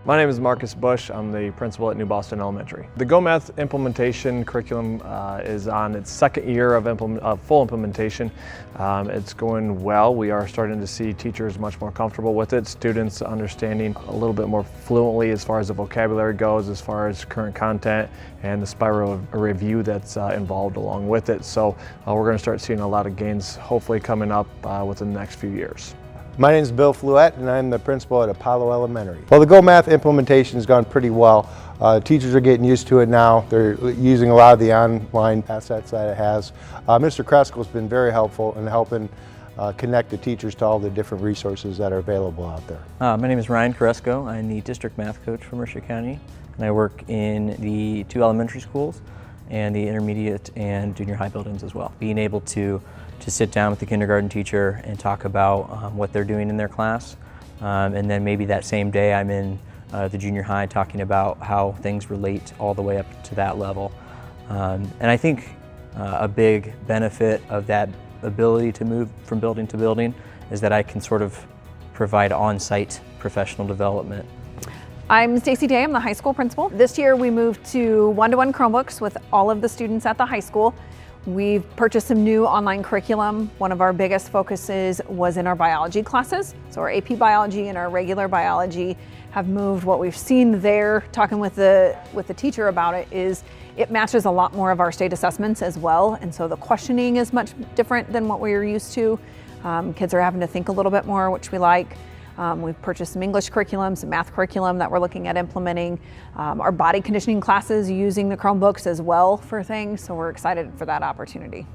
My name is Marcus Bush. I'm the principal at New Boston Elementary. The Go Math implementation curriculum is on its second year of full implementation. It's going well. We are starting to see teachers much more comfortable with it, students understanding a little bit more fluently as far as the vocabulary goes, as far as current content, and the spiral of review that's involved along with it. So we're going to start seeing a lot of gains hopefully coming up within the next few years. My name is Bill Fluette and I'm the principal at Apollo Elementary. Well, the Go Math implementation has gone pretty well. Teachers are getting used to it now. They're using a lot of the online assets that it has. Mr. Kresko has been very helpful in helping connect the teachers to all the different resources that are available out there. My name is Ryan Kresko. I'm the district math coach for Mercer County, and I work in the 2 elementary schools and the intermediate and junior high buildings as well. Being able to sit down with the kindergarten teacher and talk about what they're doing in their class. And then maybe that same day I'm in the junior high talking about how things relate all the way up to that level. And I think a big benefit of that ability to move from building to building is that I can sort of provide on-site professional development. I'm Stacy Day, I'm the high school principal. This year we moved to one-to-one Chromebooks with all of the students at the high school. We've purchased some new online curriculum. One of our biggest focuses was in our biology classes. So our AP biology and our regular biology have moved. What we've seen there, talking with the teacher about it, is it matches a lot more of our state assessments as well. And so the questioning is much different than what we were used to. Kids are having to think a little bit more, which we like. We've purchased some English curriculum, some math curriculum that we're looking at implementing. Our body conditioning classes using the Chromebooks as well for things, so we're excited for that opportunity.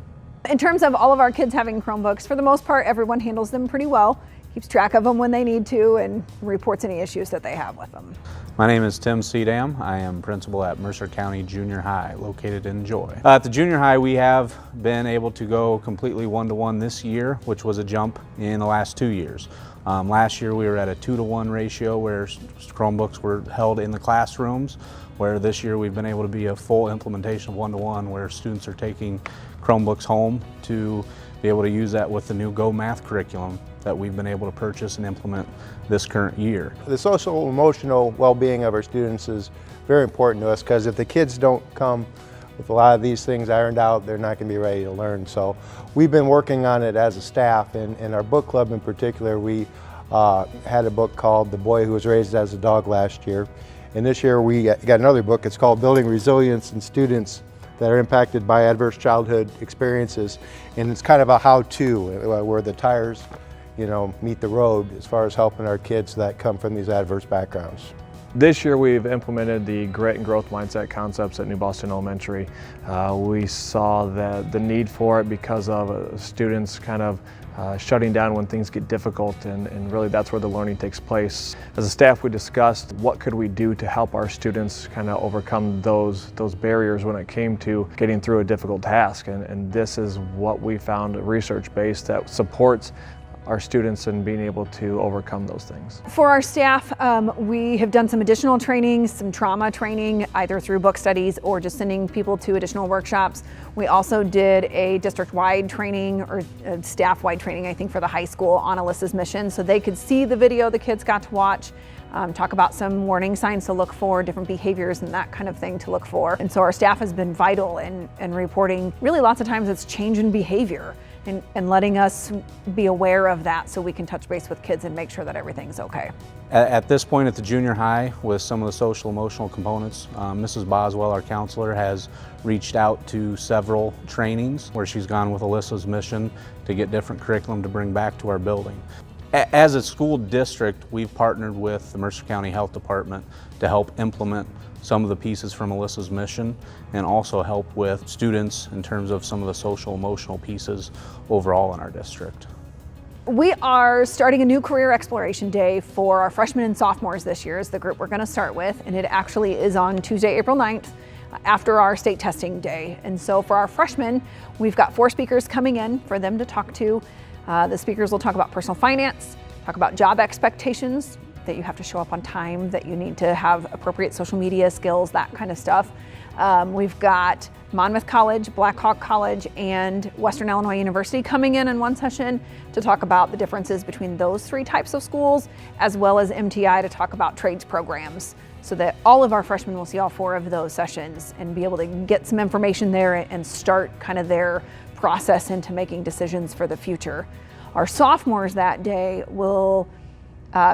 In terms of all of our kids having Chromebooks, for the most part, everyone handles them pretty well, keeps track of them when they need to, and reports any issues that they have with them. My name is Tim Seedam. I am principal at Mercer County Junior High, located in Joy. At the junior high, we have been able to go completely one-to-one this year, which was a jump in the last 2 years. Last year we were at a 2-to-1 ratio where Chromebooks were held in the classrooms, where this year we've been able to be a full implementation of 1-to-1 where students are taking Chromebooks home to be able to use that with the new Go Math curriculum that we've been able to purchase and implement this current year. The social emotional well-being of our students is very important to us, because if the kids don't come with a lot of these things ironed out, they're not going to be ready to learn. So we've been working on it as a staff, and in our book club in particular, we had a book called The Boy Who Was Raised as a Dog last year. And this year we got another book. It's called Building Resilience in Students that are Impacted by Adverse Childhood Experiences. And it's kind of a how-to where the tires, meet the road as far as helping our kids that come from these adverse backgrounds. This year we've implemented the grit and growth mindset concepts at New Boston Elementary. We saw the need for it because of students kind of shutting down when things get difficult, and really that's where the learning takes place. As a staff, we discussed what could we do to help our students kind of overcome those barriers when it came to getting through a difficult task, and this is what we found research-based that supports our students in being able to overcome those things. For our staff, we have done some additional training, some trauma training, either through book studies or just sending people to additional workshops. We also did a district-wide training, or a staff-wide training, I think, for the high school on Alyssa's mission, so they could see the video the kids got to watch, talk about some warning signs to look for, different behaviors and that kind of thing to look for. And so our staff has been vital in reporting, really lots of times it's change in behavior, and letting us be aware of that so we can touch base with kids and make sure that everything's okay. At this point at the junior high, with some of the social emotional components, Mrs. Boswell, our counselor, has reached out to several trainings where she's gone with Alyssa's mission to get different curriculum to bring back to our building. As a school district, we've partnered with the Mercer County Health Department to help implement some of the pieces from Alyssa's mission, and also help with students in terms of some of the social emotional pieces overall in our district. We are starting a new career exploration day for our freshmen and sophomores this year, is the group we're going to start with, and it actually is on Tuesday, April 9th, after our state testing day. And so for our freshmen, we've got 4 speakers coming in for them to talk to. The speakers will talk about personal finance, talk about job expectations, that you have to show up on time, that you need to have appropriate social media skills, that kind of stuff. We've got Monmouth College, Blackhawk College, and Western Illinois University coming in one session to talk about the differences between those three types of schools, as well as MTI to talk about trades programs, so that all of our freshmen will see all 4 of those sessions and be able to get some information there and start kind of their process into making decisions for the future. Our sophomores that day will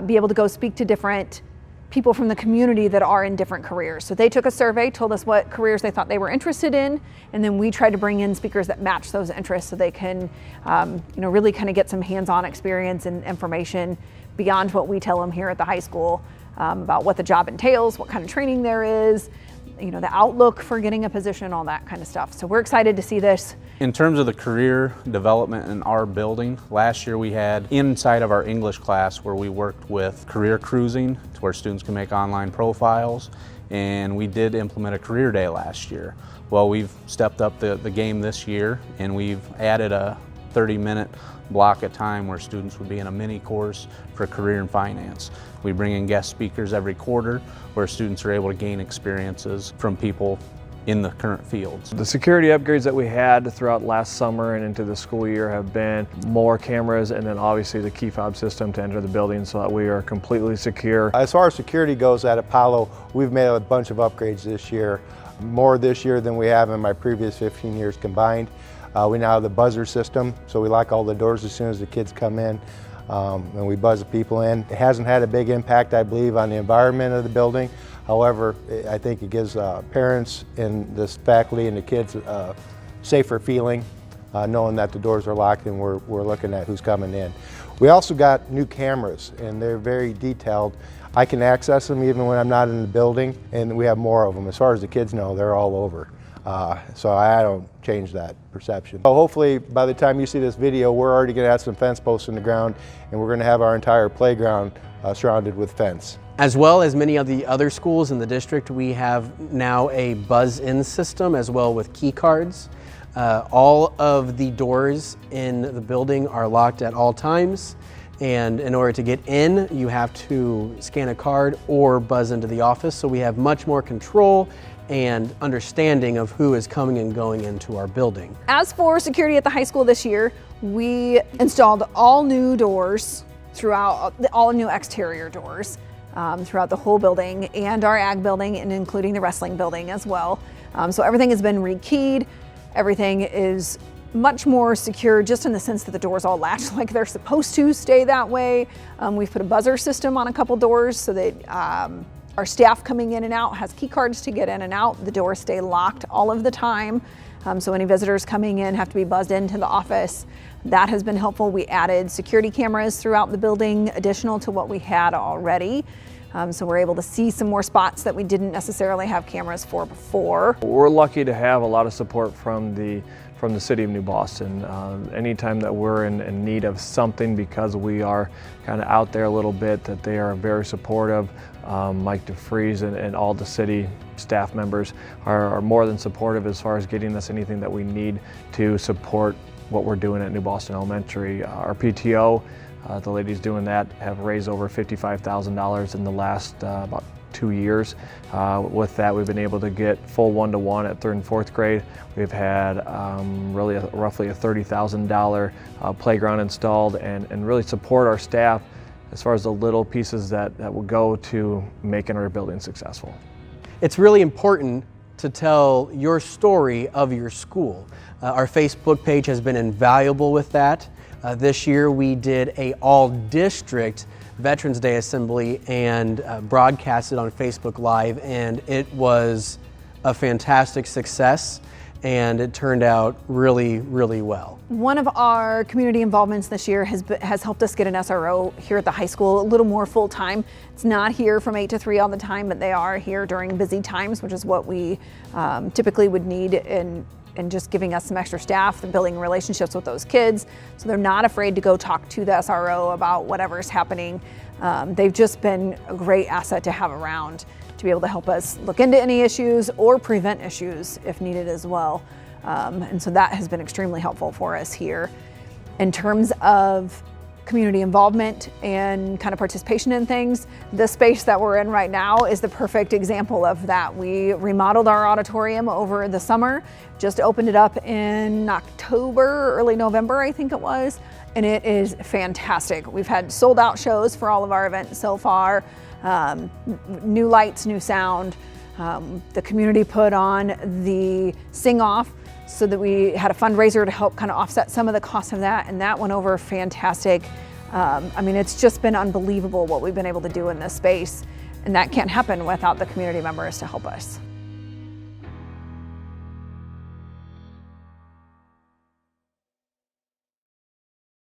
be able to go speak to different people from the community that are in different careers. So they took a survey, told us what careers they thought they were interested in, and then we tried to bring in speakers that match those interests so they can really kind of get some hands-on experience and information beyond what we tell them here at the high school about what the job entails, what kind of training there is, the outlook for getting a position, all that kind of stuff. So we're excited to see this. In terms of the career development in our building, last year we had inside of our English class where we worked with career cruising to where students can make online profiles, and we did implement a career day last year. Well, we've stepped up the game this year, and we've added a 30-minute block of time where students would be in a mini course for career and finance. We bring in guest speakers every quarter where students are able to gain experiences from people in the current fields. The security upgrades that we had throughout last summer and into the school year have been more cameras, and then obviously the key fob system to enter the building so that we are completely secure. As far as security goes at Apollo, we've made a bunch of upgrades this year, more this year than we have in my previous 15 years combined. We now have the buzzer system, so we lock all the doors as soon as the kids come in, and we buzz the people in. It hasn't had a big impact, I believe, on the environment of the building. However, I think it gives parents and the faculty and the kids a safer feeling, knowing that the doors are locked and we're looking at who's coming in. We also got new cameras, and they're very detailed. I can access them even when I'm not in the building, and we have more of them. As far as the kids know, they're all over. So I don't change that perception. So hopefully by the time you see this video, we're already going to have some fence posts in the ground, and we're going to have our entire playground surrounded with fence. As well as many of the other schools in the district, we have now a buzz-in system as well with key cards. All of the doors in the building are locked at all times, and in order to get in, you have to scan a card or buzz into the office, so we have much more control and understanding of who is coming and going into our building. As for security at the high school this year, we installed all new doors throughout, all new exterior doors throughout the whole building and our ag building, and including the wrestling building as well. So everything has been rekeyed. Everything is much more secure, just in the sense that the doors all latch like they're supposed to stay that way. We've put a buzzer system on a couple doors so that our staff coming in and out has key cards to get in and out. The doors stay locked all of the time. So any visitors coming in have to be buzzed into the office. That has been helpful. We added security cameras throughout the building, additional to what we had already. So we're able to see some more spots that we didn't necessarily have cameras for before. We're lucky to have a lot of support from the city of New Boston. Anytime that we're in need of something, because we are kind of out there a little bit, that they are very supportive. Mike DeFries and all the city staff members are more than supportive as far as getting us anything that we need to support what we're doing at New Boston Elementary. Our PTO, the ladies doing that, have raised over $55,000 in the last about 2 years. With that, we've been able to get full one-to-one at 3rd and 4th grade. We've had roughly a $30,000 playground installed, and really support our staff as far as the little pieces that will go to making our building successful. It's really important to tell your story of your school. Our Facebook page has been invaluable with that. This year we did a all-district Veterans Day Assembly and broadcasted on Facebook Live, and it was a fantastic success, and it turned out really, really well. One of our community involvements this year has helped us get an SRO here at the high school a little more full-time. It's not here from 8 to 3 all the time, but they are here during busy times, which is what we typically would need in just giving us some extra staff and building relationships with those kids. So they're not afraid to go talk to the SRO about whatever's happening. They've just been a great asset to have around to be able to help us look into any issues or prevent issues if needed as well. And so that has been extremely helpful for us here. In terms of community involvement and kind of participation in things. The space that we're in right now is the perfect example of that. We remodeled our auditorium over the summer, just opened it up in October, early November, I think it was, and it is fantastic. We've had sold out shows for all of our events so far, new lights, new sound. The community put on the sing-off so that we had a fundraiser to help kind of offset some of the cost of that, and that went over fantastic. I mean, it's just been unbelievable what we've been able to do in this space, and that can't happen without the community members to help us.